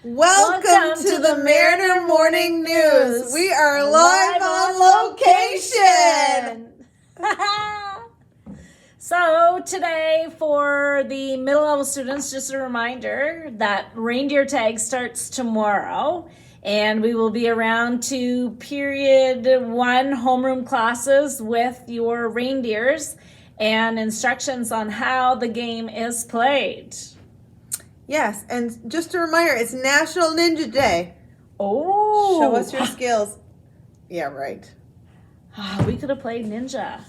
Welcome to the Mariner Morning News. We are live on location. So today for the middle level students, just a reminder that reindeer tag starts tomorrow. And we will be around to period 1 homeroom classes with your reindeers and instructions on how the game is played. Yes, and just a reminder, it's National Ninja Day. Oh. Show us your skills. Yeah, right. We could have played ninja.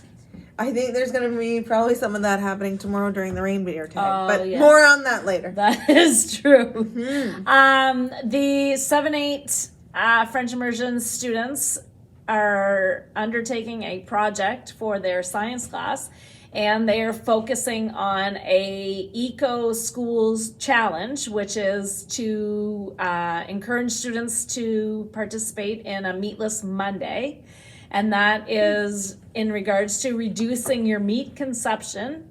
I think there's going to be probably some of that happening tomorrow during the reindeer tag, but yeah. more on that later. That is true. Mm-hmm. The 7-8 French immersion students are undertaking a project for their science class, and they are focusing on a Eco Schools Challenge, which is to encourage students to participate in a Meatless Monday. And that is in regards to reducing your meat consumption.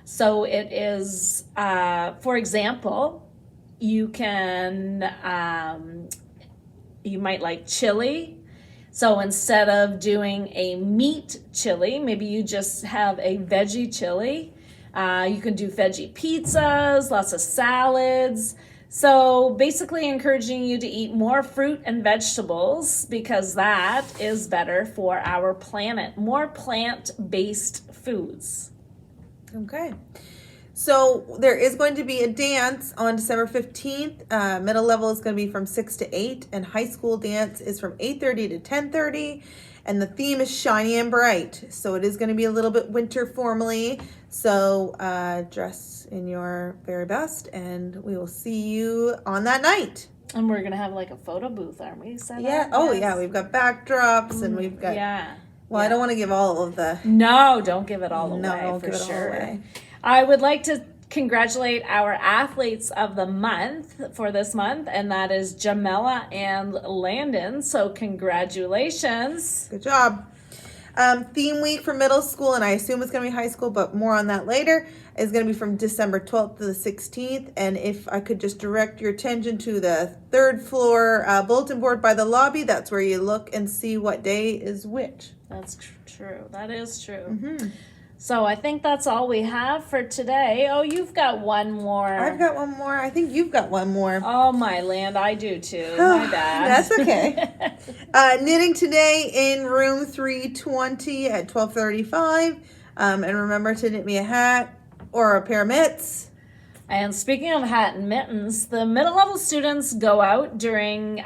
So it is, for example, you might like chili. So instead of doing a meat chili, maybe you just have a veggie chili. You can do veggie pizzas, lots of salads. So basically encouraging you to eat more fruit and vegetables because that is better for our planet. More plant-based foods. Okay. So there is going to be a dance on December 15th. Middle level is going to be from 6 to 8, and high school dance is from 8:30 to 10:30. And the theme is shiny and bright. So it is going to be a little bit winter formally. So dress in your very best, and we will see you on that night. And we're going to have like a photo booth, aren't we? Yeah. Oh, yes. Yeah. We've got backdrops and we've got. Yeah. Well, yeah. I don't want to give all of the. No, don't give it all away. No, don't for give it sure. all away. I would like to congratulate our athletes of the month for this month, and that is Jamela and Landon. So congratulations. Good job. Theme week for middle school, and I assume it's going to be high school, but more on that later, is going to be from December 12th to the 16th. And if I could just direct your attention to the 3rd floor bulletin board by the lobby, that's where you look and see what day is which. That's true. That is true. Mm-hmm. So I think that's all we have for today. Oh, you've got one more. I've got one more. I think you've got one more. Oh, my land. I do too. My bad. That's okay. Knitting today in room 320 at 12:35. And remember to knit me a hat or a pair of mitts. And speaking of hat and mittens, the middle level students go out during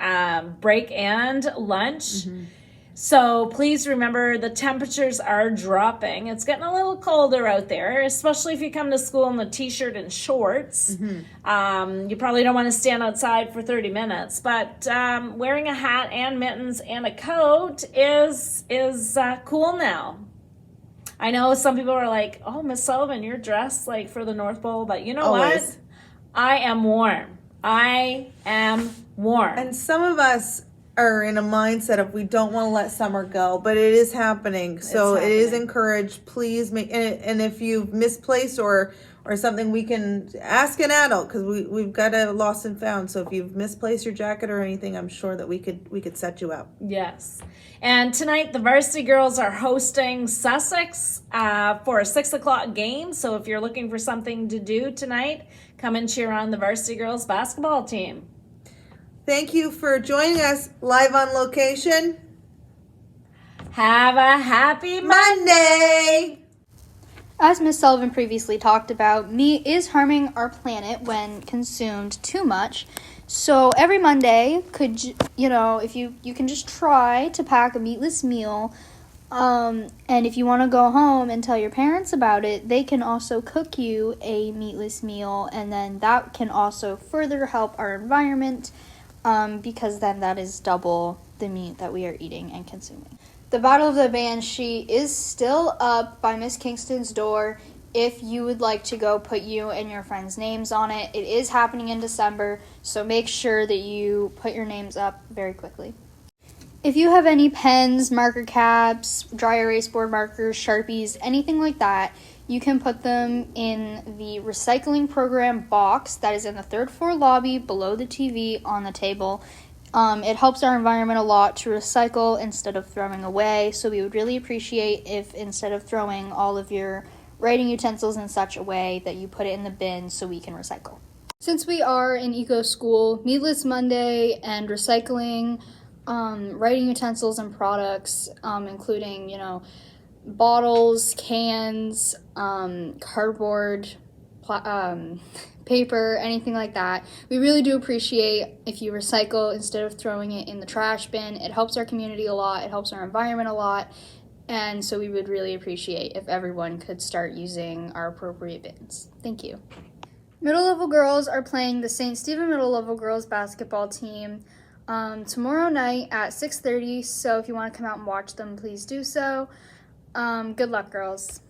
break and lunch. Mm-hmm. So please remember the temperatures are dropping. It's getting a little colder out there, especially if you come to school in the t-shirt and shorts. Mm-hmm. You probably don't want to stand outside for 30 minutes, but wearing a hat and mittens and a coat is cool now. I know some people are like, oh, Miss Sullivan, you're dressed like for the North Pole, but you know Always. what? I am warm. I am warm. And some of us are in a mindset of we don't want to let summer go, but it is happening. So it is encouraged. Please make, and if you've misplaced or something, we can ask an adult because we've got a lost and found. So if you've misplaced your jacket or anything, I'm sure that we could set you up. Yes. And tonight the varsity girls are hosting Sussex for a 6:00 game. So if you're looking for something to do tonight, come and cheer on the varsity girls basketball team. Thank you for joining us live on location. Have a happy Monday! As Ms. Sullivan previously talked about, meat is harming our planet when consumed too much. So every Monday, if you can just try to pack a meatless meal. And if you want to go home and tell your parents about it, they can also cook you a meatless meal. And then that can also further help our environment. Because then that is double the meat that we are eating and consuming. The Battle of the Banshee is still up by Miss Kingston's door if you would like to go put you and your friends' names on it. It is happening in December, so make sure that you put your names up very quickly. If you have any pens, marker caps, dry erase board markers, Sharpies, anything like that, you can put them in the recycling program box that is in the third floor lobby below the TV on the table. It helps our environment a lot to recycle instead of throwing away, so we would really appreciate if instead of throwing all of your writing utensils in such a way that you put it in the bin so we can recycle. Since we are an eco school, Meatless Monday and recycling writing utensils and products, including, bottles, cans, cardboard, paper, anything like that. We really do appreciate if you recycle instead of throwing it in the trash bin. It helps our community a lot, it helps our environment a lot, and so we would really appreciate if everyone could start using our appropriate bins. Thank you. Middle level girls are playing the St. Stephen Middle Level Girls basketball team tomorrow night at 6:30, so if you want to come out and watch them, please do so. Good luck, girls.